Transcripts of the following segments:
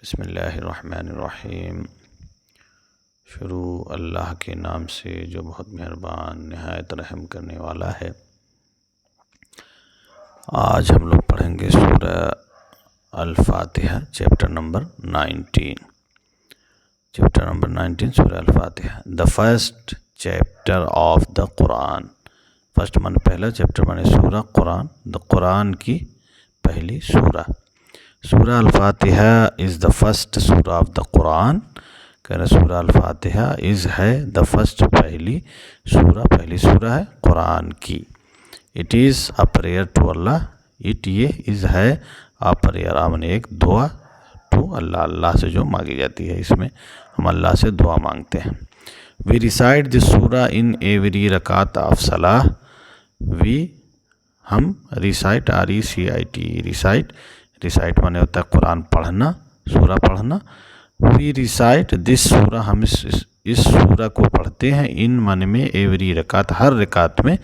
بسم اللہ الرحمن الرحیم۔ شروع اللہ کے نام سے جو بہت مہربان نہایت رحم کرنے والا ہے۔ آج ہم لوگ پڑھیں گے سورہ الفاتحہ چیپٹر نمبر 19۔ سورہ الفاتحہ، the first chapter of the Quran. First من پہلا، چیپٹر من سورہ قرآن، دا قرآن کی پہلی سورہ۔ سورہ الفاتحہ از دا فرسٹ سورہ آف دا قرآن۔ کہنا سورہ الفاتحہ از ہے دا فرسٹ پہلی سورہ ہے قرآن کی۔ It is a prayer to Allah, یہ از ہے اے پریئر، آمن ایک دعا ٹو اللہ، اللہ سے جو مانگی جاتی ہے، اس میں ہم اللہ سے دعا مانگتے ہیں۔ وی ریسائٹ دس سورہ ان ایوری رکعت آف صلاح۔ ہم ریسائٹ ریسائٹ مانے ہوتا ہے قرآن پڑھنا، سورہ پڑھنا۔ وی ریسائٹ دس سورہ، ہم اس سورہ کو پڑھتے ہیں ان معنی میں ایوری رکعت، ہر رکعت میں،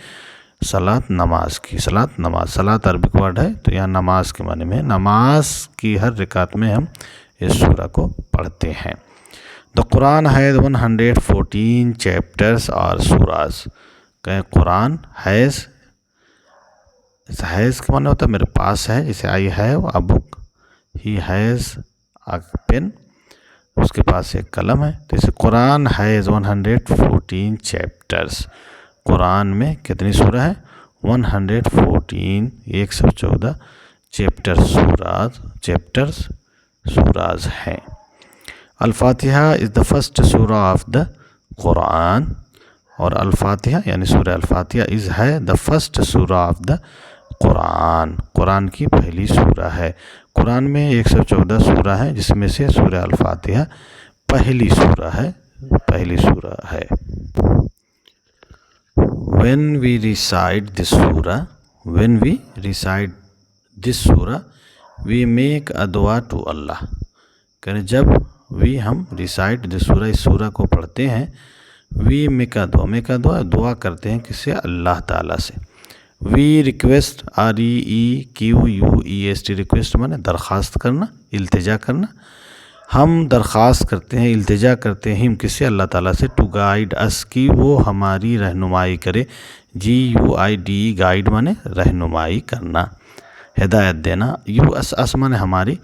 صلاۃ نماز کی، صلاۃ عربک ورڈ ہے تو یہاں نماز کے معنی میں، نماز کی ہر رکعت میں ہم اس سورہ کو پڑھتے ہیں۔ The Quran has 114 chapters اور سوراز۔ کہ قرآن has کے معنی ہوتا ہے میرے پاس ہے، جیسے I have a book، he has a pen، اس کے پاس ایک قلم ہے، تو اسے قرآن has 114 chapters۔ قرآن میں کتنی سورہ ہے؟ 114، 114 سوراز ہیں۔ الفاتحہ از دا فرسٹ سورہ آف دا قرآن، اور الفاتحہ یعنی سورہ الفاتحہ از ہے دا فرسٹ سورہ آف دا قرآن، قرآن کی پہلی سورہ ہے۔ قرآن میں 114 سورہ ہیں، جس میں سے سورہ الفاتحہ پہلی سورہ ہے۔ When we recite this surah, we make a dua to Allah۔ کہ جب ہم ریسائٹ دس سورہ، اس سورہ کو پڑھتے ہیں، وی میک اے دعا کرتے ہیں کس سے؟ اللہ تعالیٰ سے۔ وی ریکویسٹ، REQUEST، ریکویسٹ مانے درخواست کرنا، التجا کرنا۔ ہم درخواست کرتے ہیں، التجا کرتے ہیں کس سے؟ اللہ تعالیٰ سے، ٹو گائیڈ اس، کی وہ ہماری رہنمائی کرے، GUID، گائیڈ مانے رہنمائی کرنا، ہدایت دینا، اس مانے ہماری،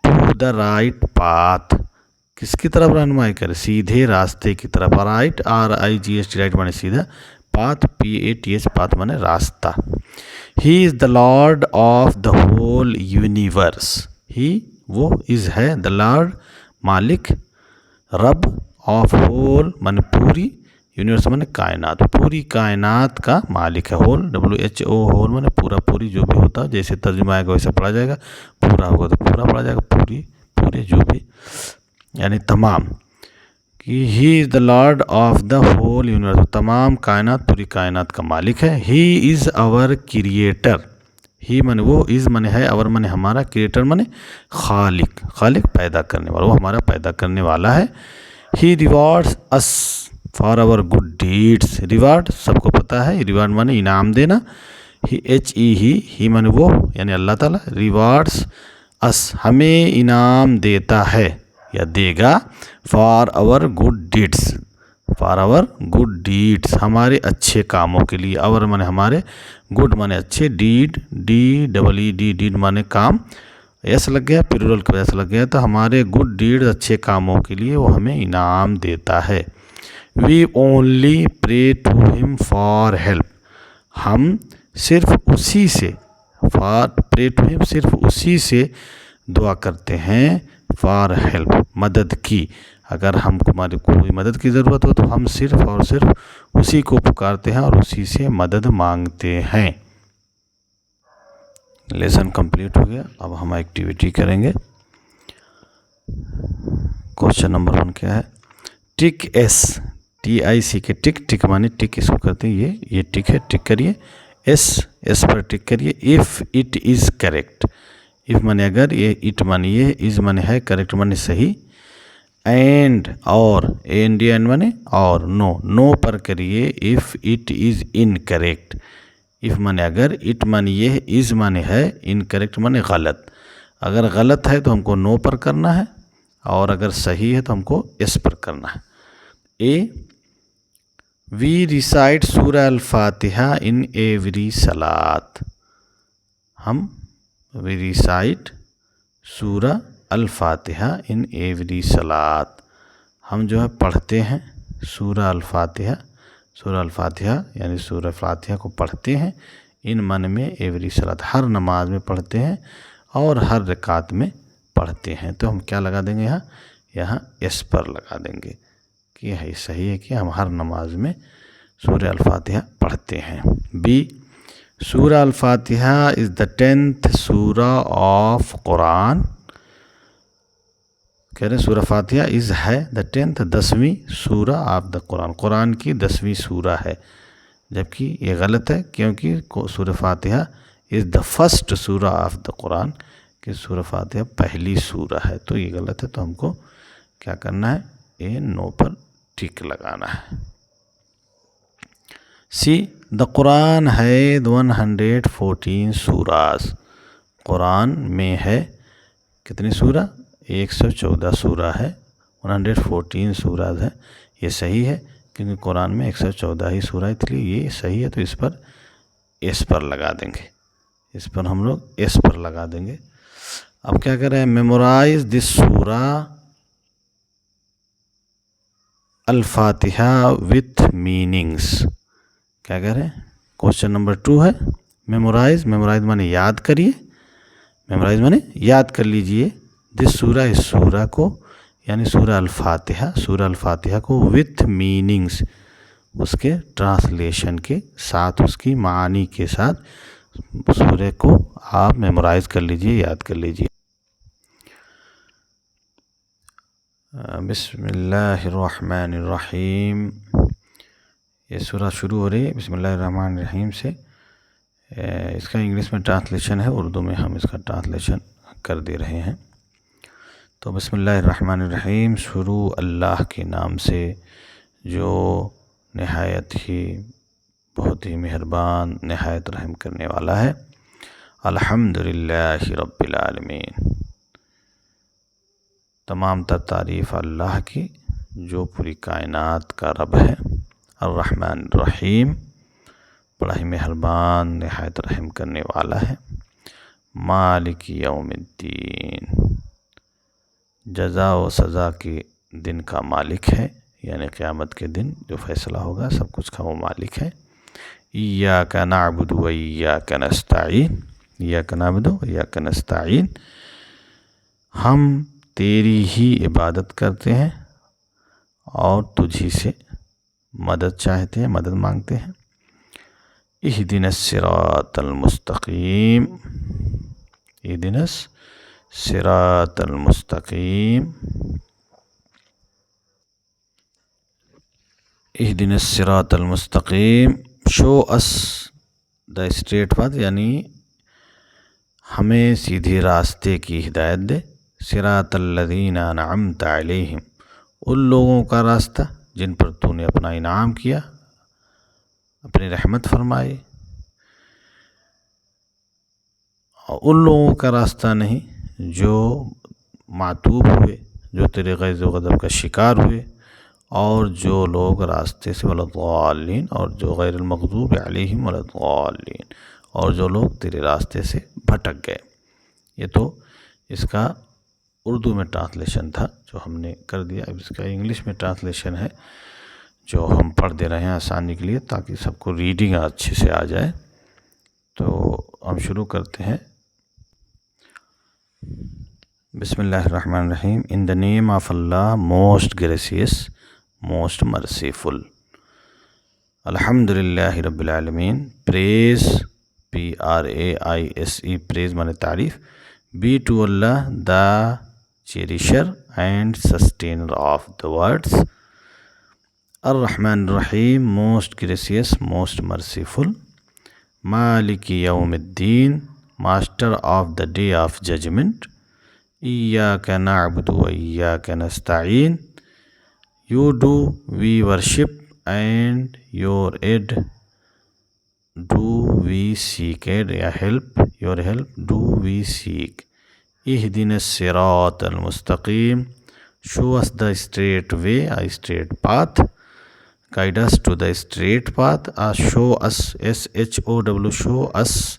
ٹو دا رائٹ پاتھ، کس کی طرف رہنمائی کرے؟ سیدھے راستے کی طرف۔ رائٹ، RIGHT، رائٹ مانے سیدھا، پاتھ، PATH، پاتھ مانے راستہ۔ He is the lord of the whole universe, وہ از ہے دا لارڈ مالک، رب، آف ہول مانے پوری، یونیورس مانے کائنات، پوری کائنات کا مالک ہے۔ ہول، WHO، ہول مانے پورا، پوری جو بھی ہوتا ہے، جیسے ترجمہ آئے گا ویسے پڑھا جائے گا، پورا ہوگا تو پورا پڑھا جائے گا، پورے جو بھی یعنی تمام، کہ he is the lord of the whole universe, تمام کائنات، پوری کائنات کا مالک ہے۔ ہی از آور کریٹر، ہی مانے وہ، از مانے ہے، اور مانے ہمارا، کریٹر مانے خالق پیدا کرنے والا، وہ ہمارا پیدا کرنے والا ہے۔ He rewards us for our good deeds, reward سب کو پتہ ہے، ریوارڈ مانے انعام دینا، ہی مانے وہ یعنی اللہ تعالیٰ، ریوارڈس اس ہمیں انعام دیتا ہے یا دے گا، فار آور گڈ ڈیڈس ہمارے اچھے کاموں کے لیے، اور مانے ہمارے، گڈ مانے اچھے، ڈیڈ مانے کام، ایسا لگ گیا، پلورل کا ایسا لگ گیا، تو ہمارے گڈ ڈیڈ اچھے کاموں کے لیے وہ ہمیں انعام دیتا ہے۔ وی اونلی پرے ٹو ہم فار ہیلپ، ہم صرف اسی سے، صرف اسی سے دعا کرتے ہیں، فار ہیلپ، مدد کی، اگر ہماری کوئی مدد کی ضرورت ہو تو ہم صرف اور صرف اسی کو پکارتے ہیں اور اسی سے مدد مانگتے ہیں۔ لیسن کمپلیٹ ہو گیا، اب ہم ایکٹیویٹی کریں گے۔ کوشچن نمبر 1 کیا ہے؟ ٹک ایس، TIC کے ٹک مانے ٹک، اس کو کرتے ہیں، یہ ٹک ہے، ٹک کریے، ایس پر ٹک کریے۔ If it is correct, if مانے اگر، یہ اٹ مانے یہ، از مانے ہے، کریکٹ مانے صحیح، اینڈ اور، اینڈ مانے اور، نو پر کریے۔ If it is incorrect, if مانے اگر، اٹ مانے یہ، از مانے ہے، انکریکٹ مانے غلط، اگر غلط ہے تو ہم کو نو پر کرنا ہے، اور اگر صحیح ہے تو ہم کو اس پر کرنا ہے. اے وی ریسائٹ سورہ الفاتحہ ان ایوری صلات. ہم وی ریسائٹ سورہ الفاتحہ ان ایوری صلات. ہم جو ہے پڑھتے ہیں سورہ الفاتحہ. سورہ الفاتحہ یعنی سورہ فاتحہ کو پڑھتے ہیں ان من میں ایوری صلات، ہر نماز میں پڑھتے ہیں اور ہر رکعت میں پڑھتے ہیں. تو ہم کیا لگا دیں گے یہاں اس پر لگا دیں گے کہ یہ صحیح ہے کہ ہم ہر نماز میں سورہ الفاتحہ پڑھتے ہیں. بی سورہ الفاتحہ از دا 10th سورہ آف قرآن. کہہ رہے ہیں سورہ فاتحہ از ہے دا 10th 10ویں سورہ آف دا قرآن، قرآن کی 10ویں سورہ ہے. جبکہ یہ غلط ہے کیونکہ سورہ فاتحہ از دا فرسٹ سورہ آف دا قرآن، کہ سورہ فاتحہ پہلی سورہ ہے. تو یہ غلط ہے، تو ہم کو کیا کرنا ہے، اے نو پر ٹک لگانا ہے. سی دا قرآن ہے 114 سوراز. قرآن میں ہے کتنی سورہ؟ 114 سورہ ہے. 114 سوراز ہے. یہ صحیح ہے کیونکہ قرآن میں 114 ہی سورہ ہے، اس لیے یہ صحیح ہے. تو اس پر لگا دیں گے، اس پر ہم لوگ اس پر لگا دیں گے. اب کیا کر رہے ہیں، میمورائز دس سورہ الفاتحہ وتھ میننگس. کیا کہہ رہے ہیں، کوشچن نمبر 2 ہے میمورائز مانے یاد کریے. میمورائز مانے یاد کر لیجئے دس سورہ، اس سورہ کو یعنی سورہ الفاتحہ کو وتھ میننگس، اس کے ٹرانسلیشن کے ساتھ، اس کی معانی کے ساتھ سورہ کو آپ میمورائز کر لیجئے، یاد کر لیجئے. بسم اللہ الرحمن الرحیم. یہ سورہ شروع ہو رہی ہے بسم اللہ الرحمن الرحیم سے. اس کا انگلش میں ٹرانسلیشن ہے، اردو میں ہم اس کا ٹرانسلیشن کر دے رہے ہیں. تو بسم اللہ الرحمن الرحیم، شروع اللہ کے نام سے جو نہایت ہی بہت ہی مہربان، نہایت رحم کرنے والا ہے. الحمدللہ رب العالمین، تمام تر تعریف اللہ کی جو پوری کائنات کا رب ہے. الرحمن الرحیم، بڑا ہی مہربان، نہایت رحم کرنے والا ہے. مالک یوم الدین، جزا و سزا کے دن کا مالک ہے، یعنی قیامت کے دن جو فیصلہ ہوگا سب کچھ کا وہ مالک ہے. ایاک نعبد و ایاک نستعین، ایاک نعبد و ایاک نستعین، ہم تیری ہی عبادت کرتے ہیں اور تجھی سے مدد چاہتے ہیں، مدد مانگتے ہیں. اہدنا الصراط المستقیم، اہدنا الصراط المستقیم، اہدنا الصراط المستقیم. شو اس دا اسٹریٹ پاتھ، یعنی ہمیں سیدھے راستے کی ہدایت دے. صراط الذین انعمت علیہم، ان لوگوں کا راستہ جن پر تو نے اپنا انعام کیا، اپنی رحمت فرمائی. اور ان لوگوں کا راستہ نہیں جو معتوب ہوئے، جو تیرے غیظ و غضب کا شکار ہوئے، اور جو لوگ راستے سے ولاضالین، اور جو غیر المغضوب علیہم ولاضالین، اور جو لوگ تیرے راستے سے بھٹک گئے. یہ تو اس کا اردو میں ٹرانسلیشن تھا جو ہم نے کر دیا. اب اس کا انگلش میں ٹرانسلیشن ہے جو ہم پڑھ دے رہے ہیں آسانی کے لیے، تاکہ سب کو ریڈنگ اچھے سے آ جائے. تو ہم شروع کرتے ہیں. بسم اللہ الرحمن الرحیم. In the name of Allah, most gracious, most merciful. الحمدللہ رب العالمین، پریز، PRAISE، پریز مانے تعریف. Be to Allah, the cherisher and sustainer of the words. الرحمن الرحیم، most gracious, most merciful. مالک یوم الدین، master of the day of judgment. ایاک نعبد و ایاک نستعین، you do we worship and your aid do we seek aid, یا help, your help do we seek. اہدنا الصراط المستقیم، show us the straight way, a straight path, guide us to the straight path. Show us, SHOW, show us,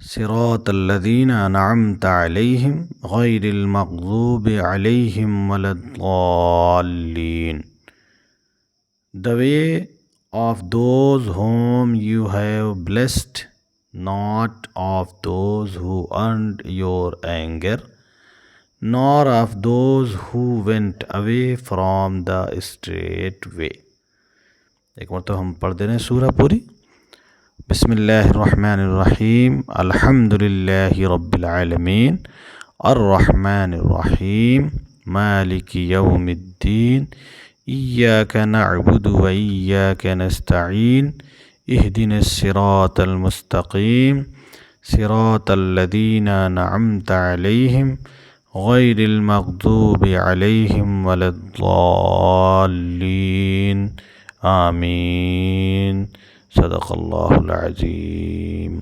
صراط الذين أنعمت عليهم غير المغضوب عليهم ولا الضالين. The way of those whom you have blessed, not of those who earned your anger, nor of those who went away from the straight way. ایک مرتبہ ہم پڑھ دے رہے ہیں سورہ پوری. بسم اللہ الرحمن الرحیم. الحمد للہ رب العالمین الرحمن الرحیم مالک یوم الدین ایاک نعبد و ایاک نستعین اہدنا الصراط المستقیم صراط الذین انعمت علیہم غیر المغضوب علیہم ولا الضالین. آمین. صدق اللہ العظیم.